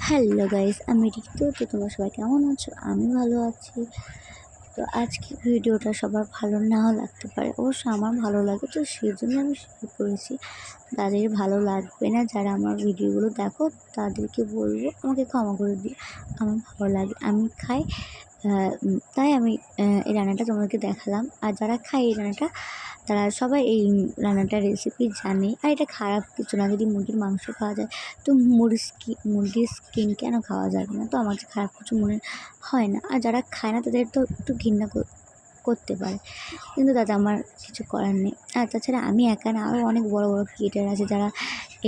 Hello guys, আমি রিতু। তো তোমরা সবাই কেমন আছো? আমি ভালো আছি। তো আজকে ভিডিওটা সবার ভালো নাও লাগতে পারে, অবশ্য আমার ভালো লাগে, তো সেই জন্য আমি শেয়ার করেছি। তাদের ভালো লাগবে না, যারা আমার ভিডিওগুলো দেখো তাদেরকে বলবো আমাকে ক্ষমা করে দিও। আমার ভালো লাগে, আমি খাই, তাই আমি এই রান্নাটা তোমাদেরকে দেখালাম। আর যারা খায় এই রান্নাটা তারা সবাই এই রান্নাটার রেসিপি জানে। আর এটা খারাপ কিছু না, যদি মুরগির মাংস খাওয়া যায় তো মুরগির স্কিন কেন খাওয়া যাবে না? তো আমার কাছে খারাপ কিছু মনে হয় না। আর যারা খায় না তাদের তো একটু ঘৃণা করতে পারে, কিন্তু দাদা আমার কিছু করার নেই। আর তাছাড়া আমি একা না, আরও অনেক বড় বড় ক্রিয়েটার আছে যারা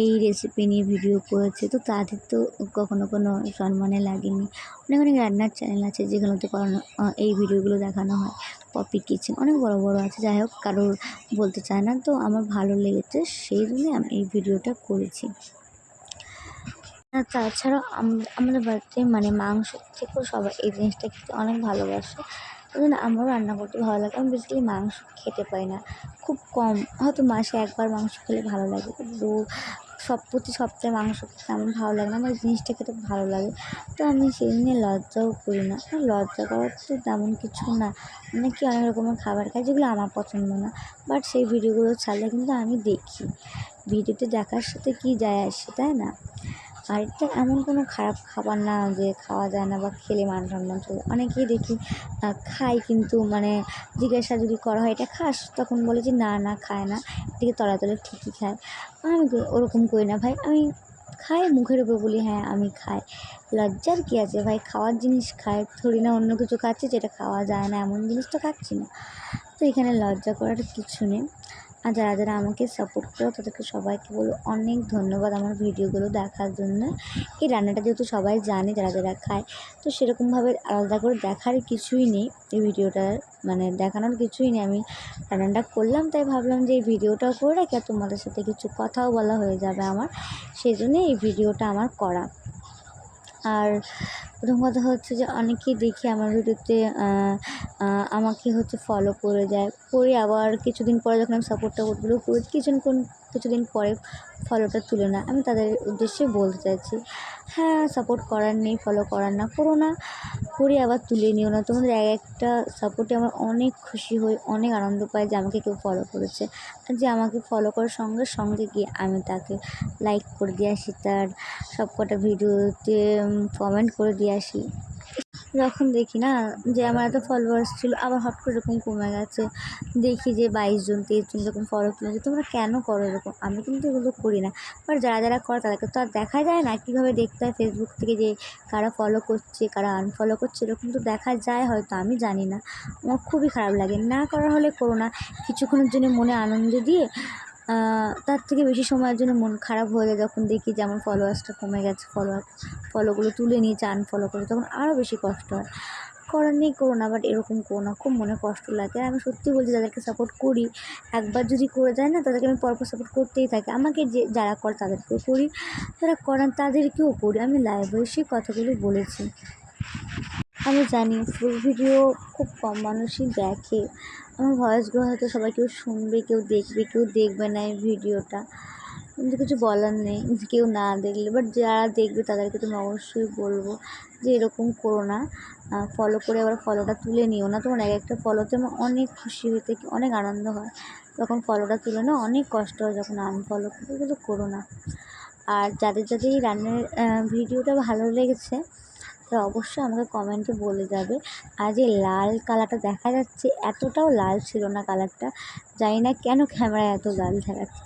এই রেসিপি নিয়ে ভিডিও করেছে, তো তাদের তো কখনো কোনো সম্মানে লাগেনি। অনেক অনেক রান্নার চ্যানেল আছে যেগুলোতে করানো এই ভিডিওগুলো দেখানো হয়। পপি কিচেন অনেক বড় বড় আছে, যাই হোক কারোর বলতে চায় না, তো আমার ভালো লেগেছে সেই জন্যই আমি এই ভিডিওটা করেছি। আর তাছাড়াও আমাদের বাড়িতে মানে মাংস থেকেও সবাই এই জিনিসটা খেতে অনেক ভালোবাসে। ওই জন্য আমারও রান্না করতে ভালো লাগে। আমি বেসিক্যালি মাংস খেতে পারি না, খুব কম, হয়তো মাসে একবার মাংস খেলে ভালো লাগে, কিন্তু প্রতি সপ্তাহে মাংস খেতে আমার ভালো লাগে না। আমার এই জিনিসটা খেতে ভালো লাগে, তো আমি সেই নিয়ে লজ্জাও করি না। আর লজ্জা করার তো তেমন কিছু না, অনেকে অনেক রকমের খাবার খায় যেগুলো আমার পছন্দ না, বাট সেই ভিডিওগুলো ছাড়লে কিন্তু আমি দেখি। ভিডিওতে দেখার সাথে কি যায় আসে, তাই না? আর এটা এমন কোনো খারাপ খাবার না যে খাওয়া যায় না বা খেলে মান সম্মান চলে। অনেকেই দেখি খায়, কিন্তু মানে জিজ্ঞাসা যদি করা হয় এটা খাস, তখন বলে যে না না খায় না, এদিকে তলাতলে ঠিকই খায়। আমি ওরকম করি না ভাই, আমি খাই মুখের উপর বলি হ্যাঁ আমি খাই। লজ্জার কী আছে ভাই? খাওয়ার জিনিস খায়, থোড়ি না অন্য কিছু খাচ্ছি যেটা খাওয়া যায় না, এমন জিনিস তো খাচ্ছি না। তো এখানে লজ্জা করার কিছু নেই। আর যারা যারা আমাকে সাপোর্ট করো তাদেরকে সবাইকে বলবো অনেক ধন্যবাদ আমার ভিডিওগুলো দেখার জন্য। এই রান্নাটা যেহেতু সবাই জানে যারা যারা খায়, তো সেরকমভাবে আলাদা করে দেখার কিছুই নেই। এই ভিডিওটার মানে দেখানোর কিছুই নেই। আমি রান্নাটা করলাম তাই ভাবলাম যে এই ভিডিওটাও করে রাখি, আর তোমাদের সাথে কিছু কথাও বলা হয়ে যাবে আমার, সেই জন্যে এই ভিডিওটা আমার করা। আর প্রথম কথা হচ্ছে যে অনেকেই দেখি আমার ভিডিওতে আমাকে হচ্ছে ফলো করে যায়, করে আবার কিছুদিন পরে যখন আমি সাপোর্টটা করবো করে কিছুদিন পরে ফলোটা তুলে না। আমি তাদের উদ্দেশ্যে বলতে চাইছি, হ্যাঁ সাপোর্ট করার নেই, ফলো করার না করো না, করে আবার তুলে নিও না। তোমাদের এক একটা সাপোর্টে আমার অনেক খুশি হই, অনেক আনন্দ পাই যে আমাকে কেউ ফলো করেছে। আর যে আমাকে ফলো করার সঙ্গে সঙ্গে গিয়ে আমি তাকে লাইক করে দিয়ে আসি, তার সব কটা ভিডিওতে কমেন্ট করে দিয়ে আসি। যখন দেখি না যে আমার এত ফলোয়ার্স ছিল আবার হট করে এরকম কমে গেছে, দেখি যে 22 জন 23 জন এরকম ফলো তুলেছে, তোমরা কেন করো এরকম? আমি কিন্তু এগুলো করি না, বাট যারা যারা করে তাদেরকে তো আর দেখা যায় না। কীভাবে দেখতে হয় ফেসবুক থেকে যে কারা ফলো করছে কারা আনফলো করছে, এরকম তো দেখা যায়, হয়তো আমি জানি না। আমার খুবই খারাপ লাগে, না করার হলে করো না। কিছুক্ষণের জন্য মনে আনন্দ দিয়ে তার থেকে বেশি সময়ের জন্য মন খারাপ হয়ে যায় যখন দেখি যে আমার ফলোয়ার্সটা কমে গেছে, ফলোগুলো তুলে নিয়েছে, আনফলো করে, তখন আরও বেশি কষ্ট হয়। করার নেই করো না, বাট এরকম করো না, খুব মনে কষ্ট লাগে। আর আমি সত্যি বলছি, যাদেরকে সাপোর্ট করি একবার যদি করে যায় না, তাদেরকে আমি পরপর সাপোর্ট করতেই থাকি। আমাকে যে যারা করে তাদেরকেও করি, যারা করেন তাদেরকেও করি। আমি লাইভে এসে কথাগুলো বলেছি। আমি জানি ফুল ভিডিও খুব কম মানুষই দেখে, আমার ভয়েসগুলো হয়তো সবাই কেউ শুনবে, কেউ দেখবে, কেউ দেখবে না এই ভিডিওটা, কিন্তু কিছু বলার নেই কেউ না দেখলে। বাট যারা দেখবে তাদেরকে তুমি অবশ্যই বলবো যে এরকম করো না, ফলো করে আবার ফলোটা তুলে নিও না। তোমার এক একটা ফলোতে আমার অনেক খুশি হয়ে থাকি, অনেক আনন্দ হয় যখন ফলোটা তুলে নাও, অনেক কষ্ট হয় যখন আনফলো করো, কিন্তু করো না। আর যাদের যাদের এই রান্নার ভিডিওটা ভালো লেগেছে তারা অবশ্যই আমাকে কমেন্টে বলে যাবে। আর যে লাল কালারটা দেখা যাচ্ছে, এতটাও লাল ছিল না কালারটা, জানি না কেন ক্যামেরায় এত লাল দেখাচ্ছে।